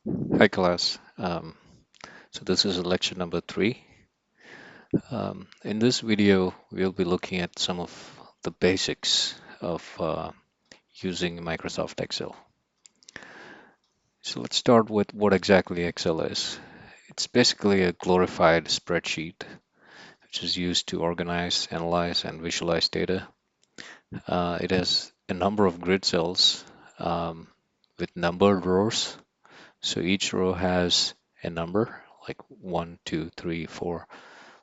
Hi class. So this is lecture number 3. In this video, we'll be looking at some of the basics of using Microsoft Excel. So let's start with what exactly Excel is. It's basically a glorified spreadsheet which is used to organize, analyze, and visualize data. It has a number of grid cells um, with numbered rows. So each row has a number like 1, 2, 3, 4,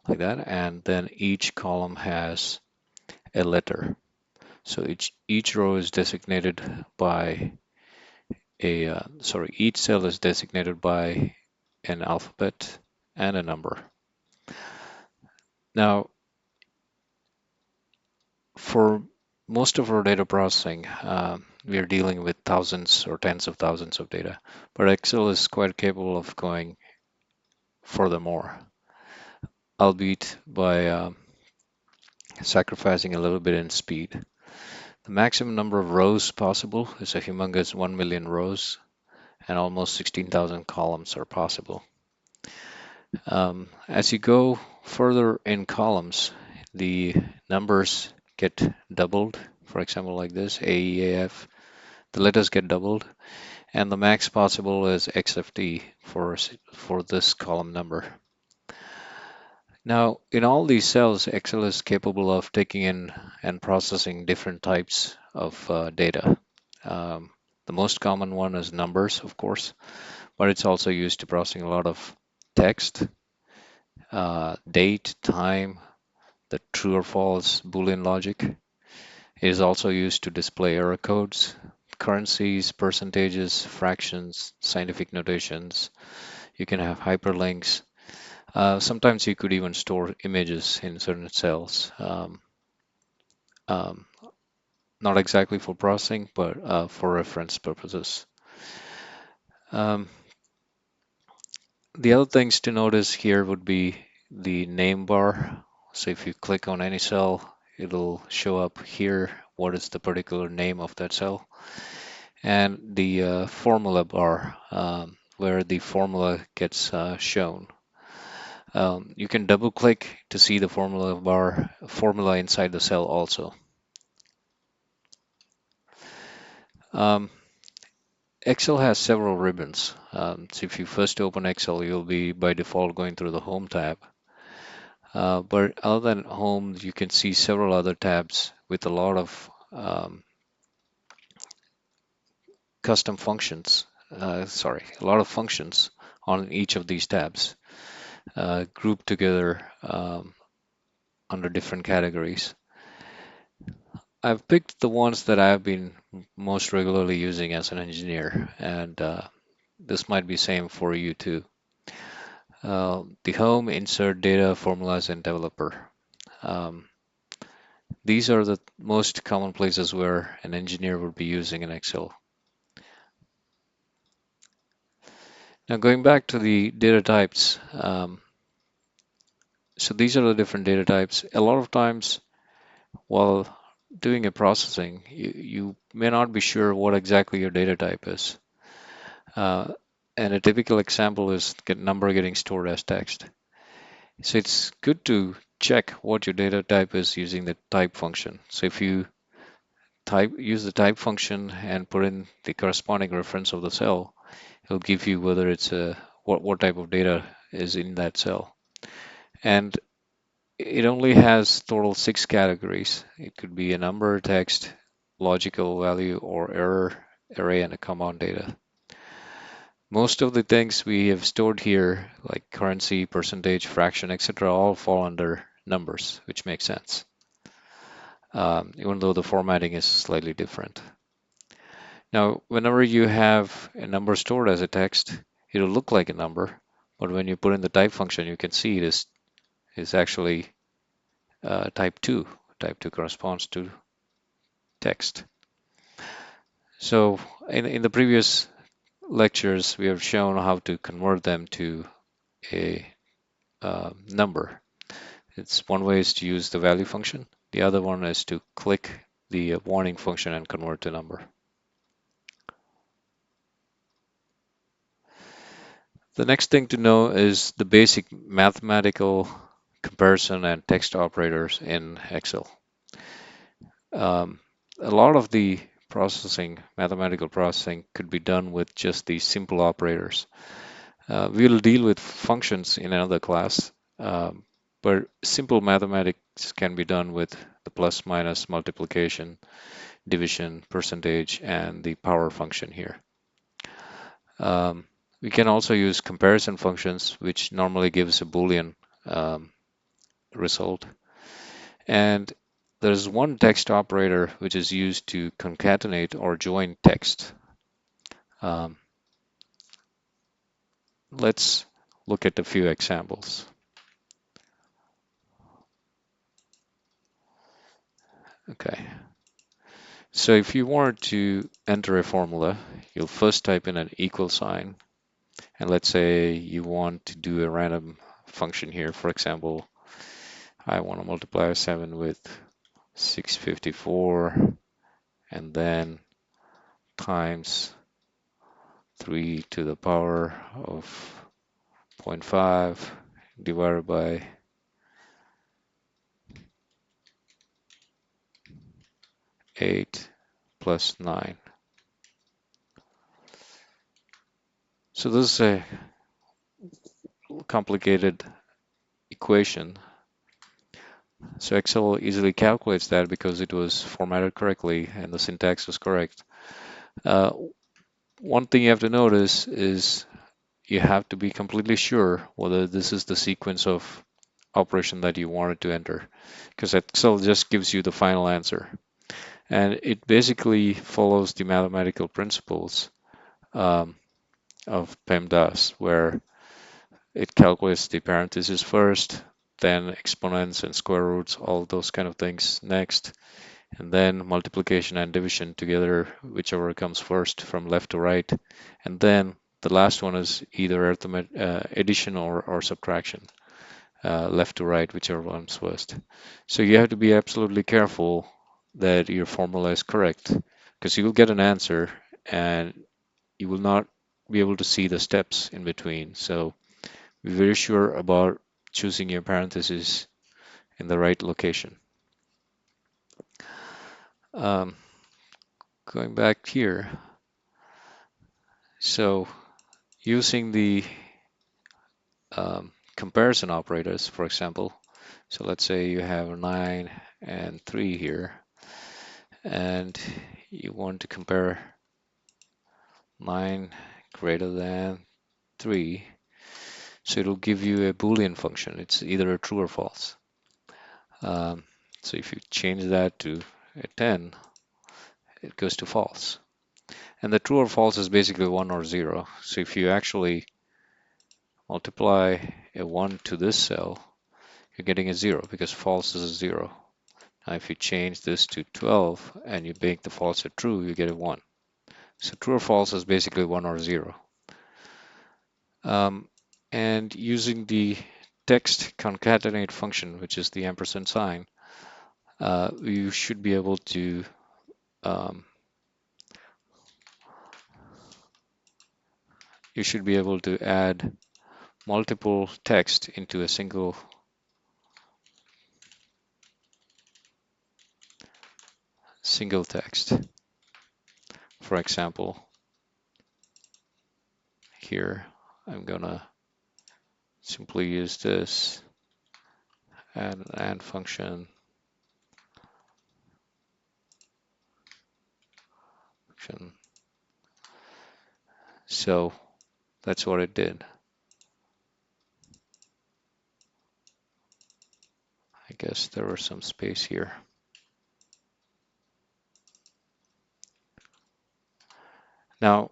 like that, and then each column has a letter. So each row is designated by each cell is designated by an alphabet and a number. Now, for most of our data processing, we are dealing with thousands or tens of thousands of data, but Excel is quite capable of going furthermore, albeit by sacrificing a little bit in speed. The maximum number of rows possible is a humongous 1 million rows, and almost 16,000 columns are possible. As you go further in columns, the numbers get doubled. For example, like this, AEAF, the letters get doubled, and the max possible is XFT for this column number. Now, in all these cells, Excel is capable of taking in and processing different types of data. Um, the most common one is numbers, of course, but it's also used to processing a lot of text, date, time, the true or false Boolean logic. It is also used to display error codes, currencies, percentages, fractions, scientific notations. You can have hyperlinks. Sometimes you could even store images in certain cells. Um, Not exactly for processing, but for reference purposes. Um, the other things to notice here would be the name bar. So if you click on any cell, it'll show up here what is the particular name of that cell. And the formula bar, where the formula gets shown. You can double click to see the formula inside the cell also. Um, Excel has several ribbons. So if you first open Excel, you'll be by default going through the Home tab. But other than Home, you can see several other tabs with a lot of custom functions. A lot of functions on each of these tabs, grouped together under different categories. I've picked the ones that I've been most regularly using as an engineer, and this might be same for you too. The home, insert, data, formulas, and developer. Um, these are the most common places where an engineer would be using an Excel. Now going back to the data types, so these are the different data types. A lot of times while doing a processing, you may not be sure what exactly your data type is. Uh, and a typical example is number getting stored as text. So it's good to check what your data type is using the type function. So if you use the type function and put in the corresponding reference of the cell, it'll give you whether it's what type of data is in that cell. And it only has total 6 categories. It could be a number, text, logical value, or error, array, and a command data. Most of the things we have stored here, like currency, percentage, fraction, etc., all fall under numbers, which makes sense, even though the formatting is slightly different. Now, whenever you have a number stored as a text, it'll look like a number, but when you put in the type function, you can see it is actually type 2. Type 2 corresponds to text. So in the previous lectures, we have shown how to convert them to a number. It's one way is to use the value function. The other one is to click the warning function and convert to number. The next thing to know is the basic mathematical comparison and text operators in Excel. Um, a lot of the processing, mathematical processing, could be done with just these simple operators. We'll deal with functions in another class, but simple mathematics can be done with the plus, minus, multiplication, division, percentage, and the power function here. We can also use comparison functions, which normally gives a Boolean um, result. And there's one text operator which is used to concatenate or join text. Um, let's look at a few examples. Okay, so if you wanted to enter a formula, you'll first type in an equal sign, and let's say you want to do a random function here. For example, I want to multiply 7 with 654 and then times 3 to the power of 0.5 divided by 8 plus 9. So this is a complicated equation. So Excel easily calculates that because it was formatted correctly and the syntax was correct. Uh, One thing you have to notice is you have to be completely sure whether this is the sequence of operation that you wanted to enter, because Excel just gives you the final answer. And it basically follows the mathematical principles um, of PEMDAS, where it calculates the parentheses first, then exponents and square roots, all those kind of things next, and then multiplication and division together, whichever comes first from left to right, and then the last one is either addition or subtraction, left to right, whichever comes first. So you have to be absolutely careful that your formula is correct, because you will get an answer and you will not be able to see the steps in between. So be very sure about choosing your parentheses in the right location. Um, Going back here, so using the comparison operators, for example, so let's say you have 9 and 3 here, and you want to compare 9 greater than 3, so it'll give you a Boolean function. It's either a true or false. Um, so if you change that to a 10, it goes to false. And the true or false is basically 1 or 0. So if you actually multiply a 1 to this cell, you're getting a 0 because false is a 0. Now if you change this to 12 and you make the false a true, you get a 1. So true or false is basically 1 or 0. And using the text concatenate function, which is the ampersand sign, you should be able to um, add multiple text into a single text. For example, here I'm gonna simply use this and function. So that's what it did. I guess there was some space here. Now,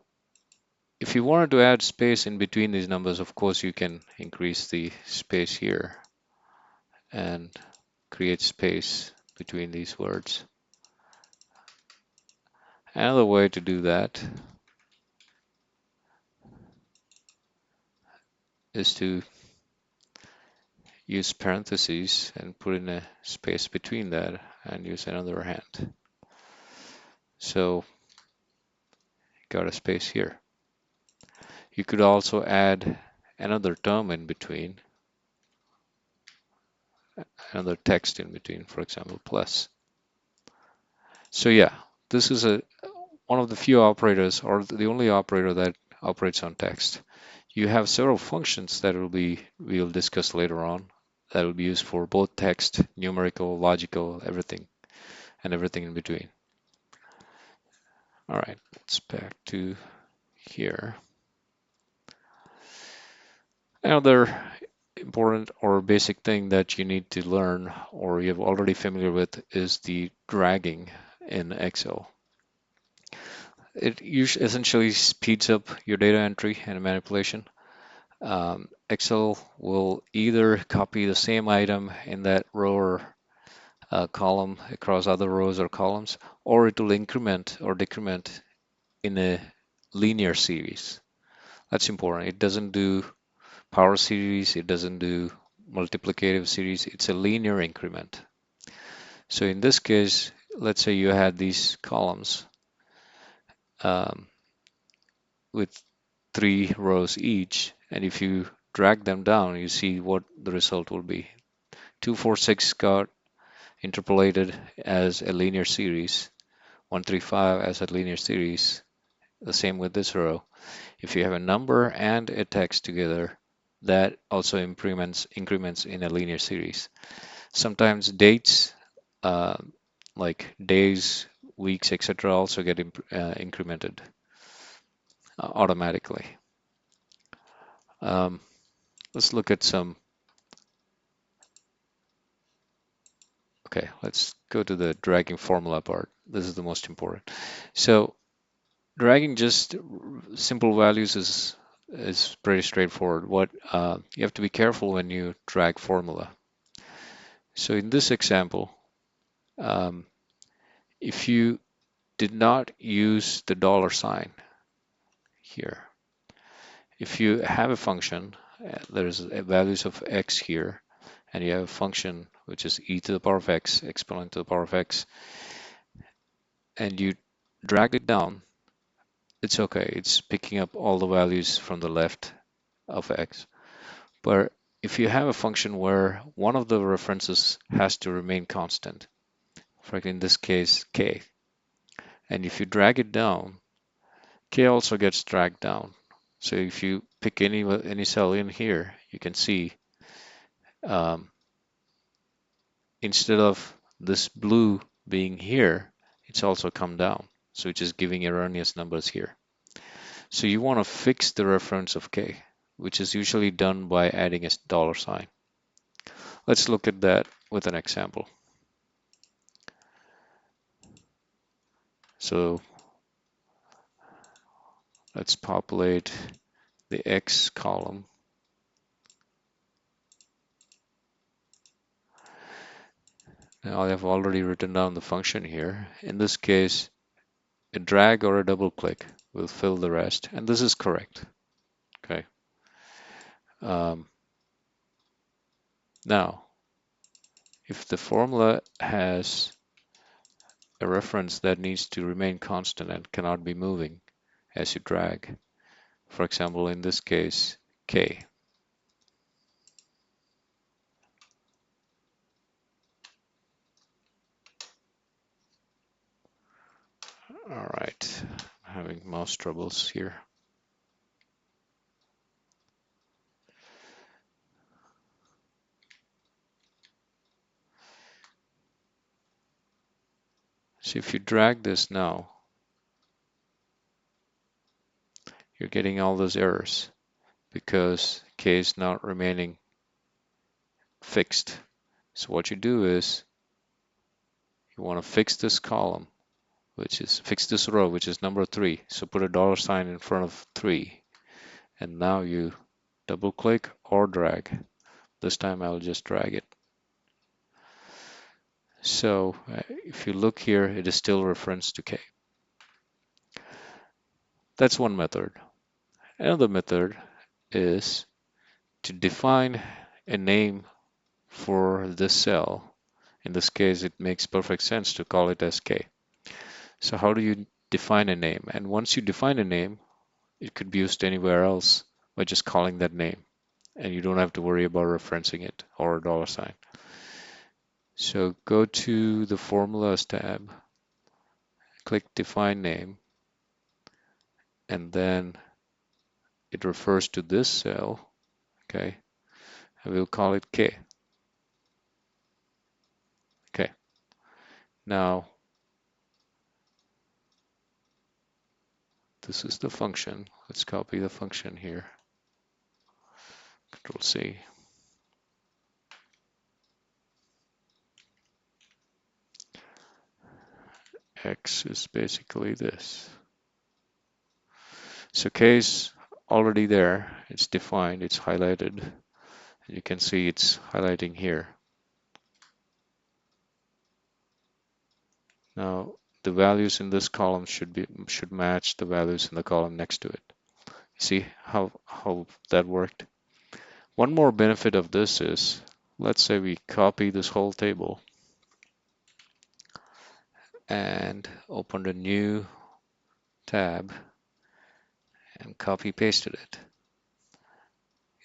if you wanted to add space in between these numbers, of course, you can increase the space here and create space between these words. Another way to do that is to use parentheses and put in a space between that and use another hand. So got a space here. You could also add another term in between, another text in between, for example, plus. So yeah, this is one of the few operators, or the only operator that operates on text. You have several functions that we'll discuss later on that will be used for both text, numerical, logical, everything, and everything in between. All right, let's back to here. Another important or basic thing that you need to learn or you're already familiar with is the dragging in Excel. It usually essentially speeds up your data entry and manipulation. Excel will either copy the same item in that row or column across other rows or columns, or it will increment or decrement in a linear series. That's important. It doesn't do power series, it doesn't do multiplicative series, it's a linear increment. So in this case, let's say you had these columns um, with 3 rows each, and if you drag them down, you see what the result will be. 246 got interpolated as a linear series, 135 as a linear series, the same with this row. If you have a number and a text together, that also increments in a linear series. Sometimes dates, uh, like days, weeks, etc., also get incremented automatically. Um, let's look at some. Okay, let's go to the dragging formula part. This is the most important. So dragging just simple values is pretty straightforward. What you have to be careful when you drag formula. So in this example, um, if you did not use the dollar sign here, if you have a function, there's values of x here, and you have a function which is e to the power of x, exponent to the power of x, and you drag it down, it's okay. It's picking up all the values from the left of x. But if you have a function where one of the references has to remain constant, for in this case, k, and if you drag it down, k also gets dragged down. So if you pick any cell in here, you can see um, instead of this blue being here, it's also come down. So it's just giving erroneous numbers here. So you want to fix the reference of k, which is usually done by adding a dollar sign. Let's look at that with an example. So let's populate the x column. Now I have already written down the function here. In this case, a drag or a double click will fill the rest, and this is correct. Okay. Now, if the formula has a reference that needs to remain constant and cannot be moving as you drag, for example, in this case, k. All right, I'm having mouse troubles here. So if you drag this now, you're getting all those errors because k is not remaining fixed. So what you do is you want to fix this column, which is fix this row, which is number 3. So put a dollar sign in front of 3. And now you double click or drag. This time I'll just drag it. So if you look here, it is still referenced to k. That's one method. Another method is to define a name for this cell. In this case, it makes perfect sense to call it as k. So how do you define a name? And once you define a name, it could be used anywhere else. by just calling that name, and you don't have to worry about referencing it or a dollar sign. So go to the Formulas tab, click Define Name, and then it refers to this cell, okay, and we'll call it K. Okay, now this is the function. Let's copy the function here. Control C. X is basically this. So K is already there. It's defined. It's highlighted. You can see it's highlighting here. Now the values in this column should match the values in the column next to it. See how that worked? One more benefit of this is, let's say we copy this whole table and opened a new tab and copy pasted it.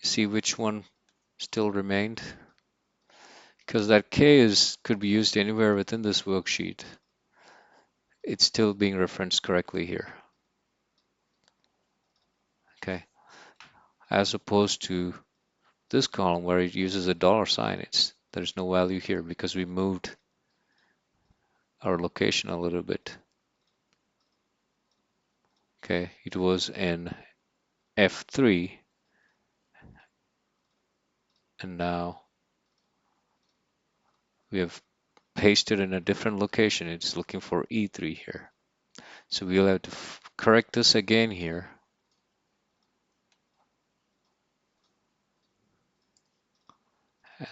See which one still remained? Because that K could be used anywhere within this worksheet. It's still being referenced correctly here. Okay, as opposed to this column where it uses a dollar sign, there's no value here because we moved our location a little bit. Okay, it was in F3, and now we have pasted in a different location. It's looking for E3 here. So we'll have to correct this again here.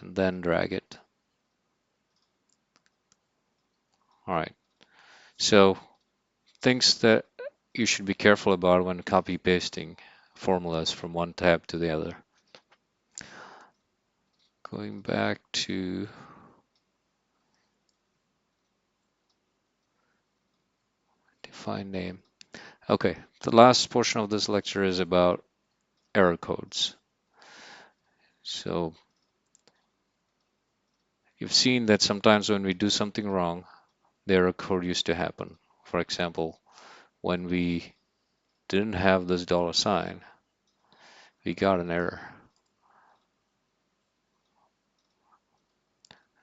And then drag it. All right. So things that you should be careful about when copy pasting formulas from one tab to the other. Going back to define name. Okay, the last portion of this lecture is about error codes. So you've seen that sometimes when we do something wrong, the error code used to happen. For example, when we didn't have this dollar sign, we got an error.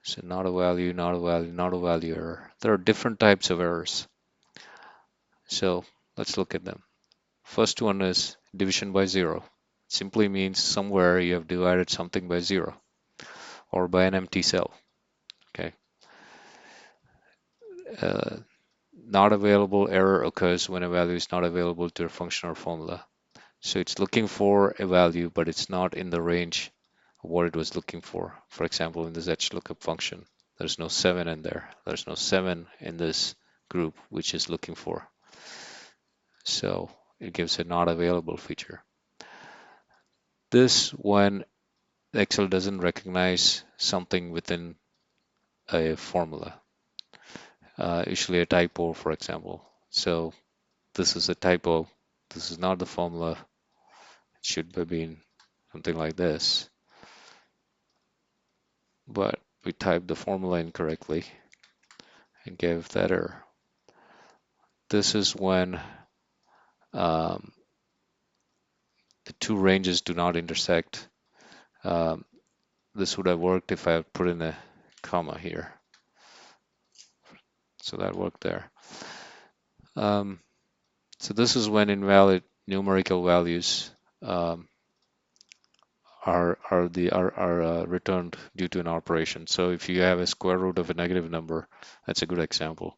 So not a value, not a value, not a value error. There are different types of errors. So let's look at them. First one is division by zero. Simply means somewhere you have divided something by zero or by an empty cell. Okay. Not available error occurs when a value is not available to a function or formula. So it's looking for a value, but it's not in the range of what it was looking for. For example, in this HLOOKUP function, there's no 7 in there. There's no 7 in this group, which is looking for. So it gives a not available feature. This when Excel doesn't recognize something within a formula, usually a typo, for example. So this is a typo. This is not the formula. It should have been something like this. But we typed the formula incorrectly and gave that error. This is when the two ranges do not intersect. This would have worked if I had put in a comma here. So that worked there. So this is when invalid numerical values are returned due to an operation. So if you have a square root of a negative number, that's a good example.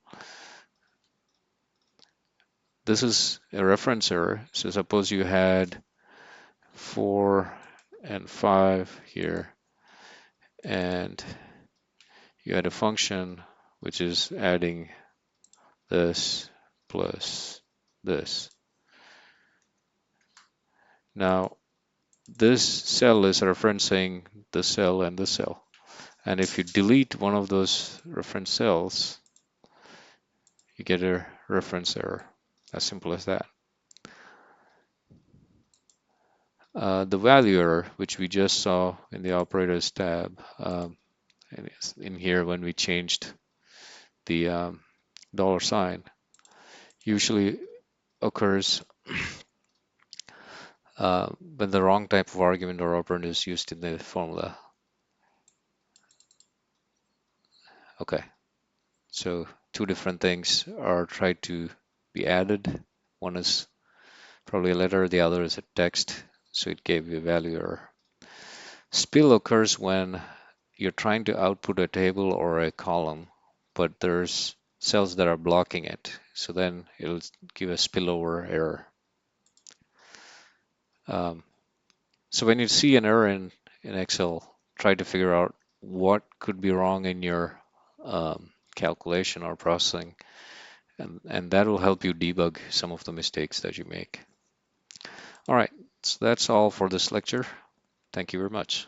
This is a reference error. So suppose you had 4 and 5 here, and you had a function which is adding this plus this. Now, this cell is referencing the cell and the cell. And if you delete one of those reference cells, you get a reference error. As simple as that. The value error, which we just saw in the operators tab, and it's in here when we changed the dollar sign, usually occurs when the wrong type of argument or operand is used in the formula. Okay, so two different things are tried to be added. One is probably a letter, the other is a text, so it gave you a value error. Spill occurs when you're trying to output a table or a column, but there's cells that are blocking it. So then it'll give a spillover error. So when you see an error in Excel, try to figure out what could be wrong in your calculation or processing, and that will help you debug some of the mistakes that you make. All right, so that's all for this lecture. Thank you very much.